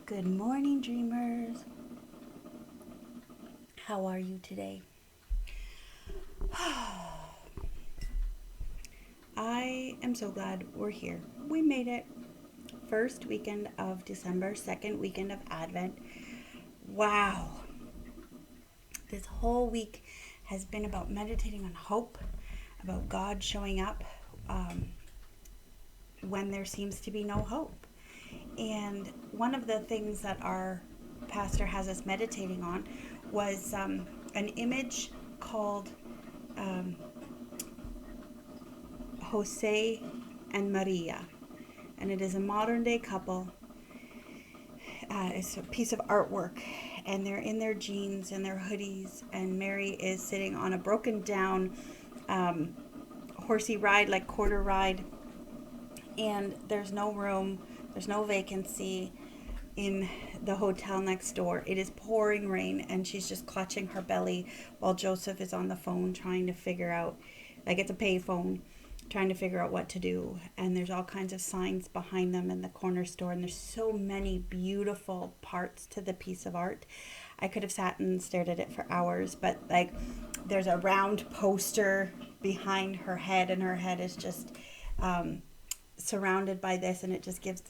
Good morning, dreamers. How are you today? I am so glad we're here. We made it. First weekend of December, second weekend of Advent. Wow. This whole week has been about meditating on hope, about God showing up um, when there seems to be no hope. And one of the things that our pastor has us meditating on was an image called um, Jose and Maria. And it is a modern day couple. It's a piece of artwork, and they're in their jeans and their hoodies. And Mary is sitting on a broken down um, horsey ride, like quarter ride, and there's no room, there's no vacancy in the hotel next door. It is pouring rain, and she's just clutching her belly while Joseph is on the phone trying to figure out, like it's a payphone, trying to figure out what to do. And there's all kinds of signs behind them in the corner store, and there's so many beautiful parts to the piece of art. I could have sat and stared at it for hours, but like there's a round poster behind her head, and her head is just um, surrounded by this, and it just gives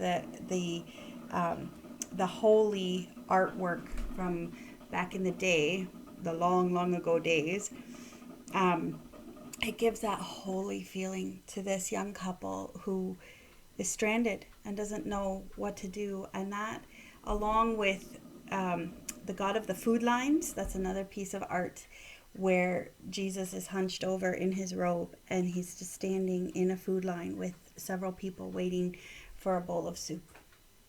um, the holy artwork from back in the day, the long, long ago days. Um, it gives that holy feeling to this young couple who is stranded and doesn't know what to do, and that, along with the God of the Food Lines, that's another piece of art where Jesus is hunched over in his robe and he's just standing in a food line with several people waiting for a bowl of soup.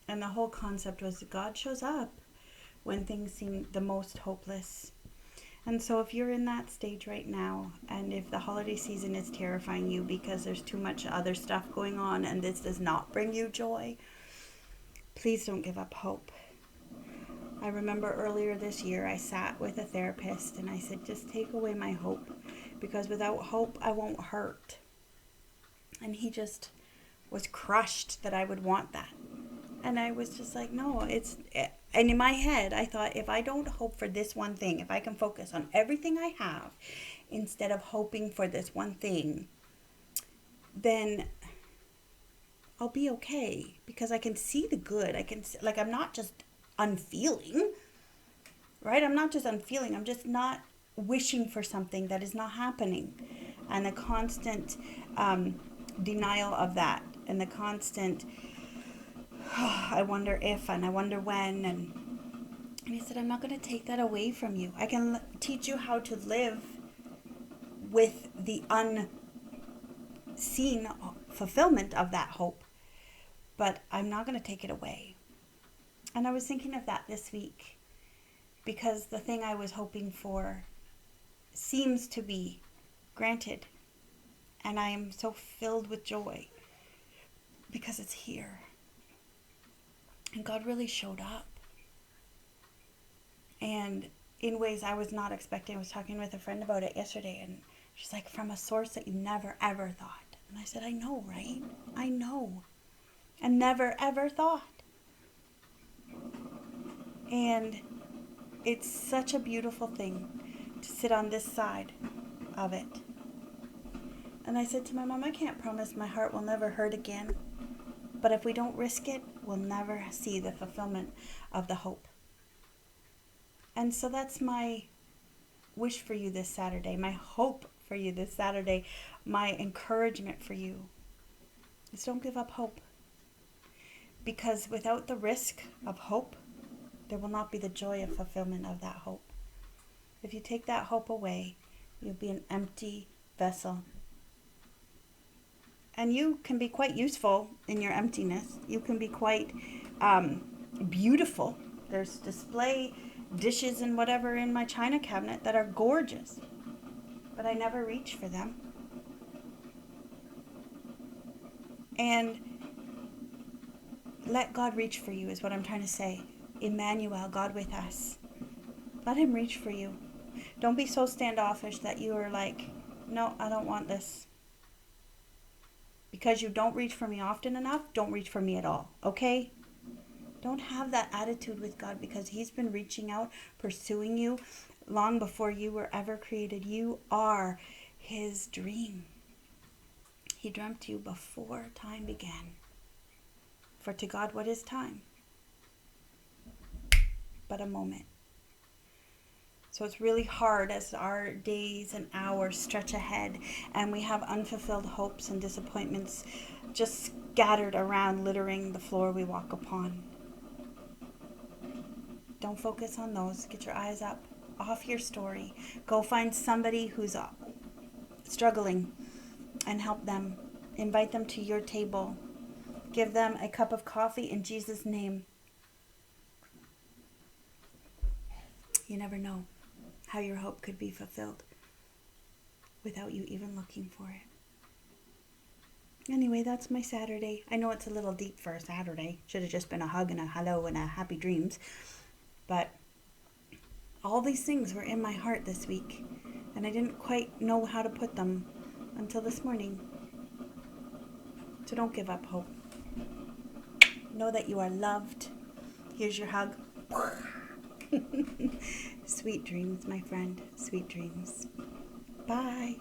And the whole concept was God shows up when things seem the most hopeless. And so, if you're in that stage right now, and if the holiday season is terrifying you because there's too much other stuff going on and this does not bring you joy, please don't give up hope. I remember earlier this year I sat with a therapist and I said, just take away my hope, because without hope I won't hurt. And he just was crushed that I would want that. And I was just like, no, and in my head I thought, if I don't hope for this one thing, if I can focus on everything I have instead of hoping for this one thing, then I'll be okay, because I can see the good. I can see, like, I'm not just unfeeling, right? I'm not just unfeeling. I'm just not wishing for something that is not happening. And the constant denial of that, and the constant, I wonder if, and I wonder when. And he said, I'm not going to take that away from you. I can teach you how to live with the unseen fulfillment of that hope, but I'm not going to take it away. And I was thinking of that this week, because the thing I was hoping for seems to be granted. And I am so filled with joy because it's here. And God really showed up. And in ways I was not expecting. I was talking with a friend about it yesterday, and she's like, from a source that you never ever thought. And I said, I know, right? I know. And never ever thought. And it's such a beautiful thing to sit on this side of it. And I said to my mom, I can't promise my heart will never hurt again. But if we don't risk it, we'll never see the fulfillment of the hope. And so that's my wish for you this Saturday, my hope for you this Saturday, my encouragement for you is, don't give up hope. Because without the risk of hope, there will not be the joy of fulfillment of that hope. If you take that hope away, you'll be an empty vessel. And you can be quite useful in your emptiness. You can be quite beautiful. There's display dishes and whatever in my china cabinet that are gorgeous, but I never reach for them. And let God reach for you is what I'm trying to say. Emmanuel, God with us. Let him reach for you. Don't be so standoffish that you are like, no, I don't want this. Because you don't reach for me often enough, don't reach for me at all, okay? Don't have that attitude with God, because He's been reaching out, pursuing you long before you were ever created. You are His dream. He dreamt you before time began. For to God, what is time? But a moment. So it's really hard as our days and hours stretch ahead and we have unfulfilled hopes and disappointments just scattered around, littering the floor we walk upon. Don't focus on those. Get your eyes up off your story. Go find somebody who's struggling and help them. Invite them to your table. Give them a cup of coffee in Jesus' name. You never know how your hope could be fulfilled without you even looking for it. Anyway, that's my Saturday. I know it's a little deep for a Saturday. Should have just been a hug and a hello and a happy dreams. But all these things were in my heart this week, and I didn't quite know how to put them until this morning. So don't give up hope. Know that you are loved. Here's your hug. Sweet dreams, my friend. Sweet dreams. Bye.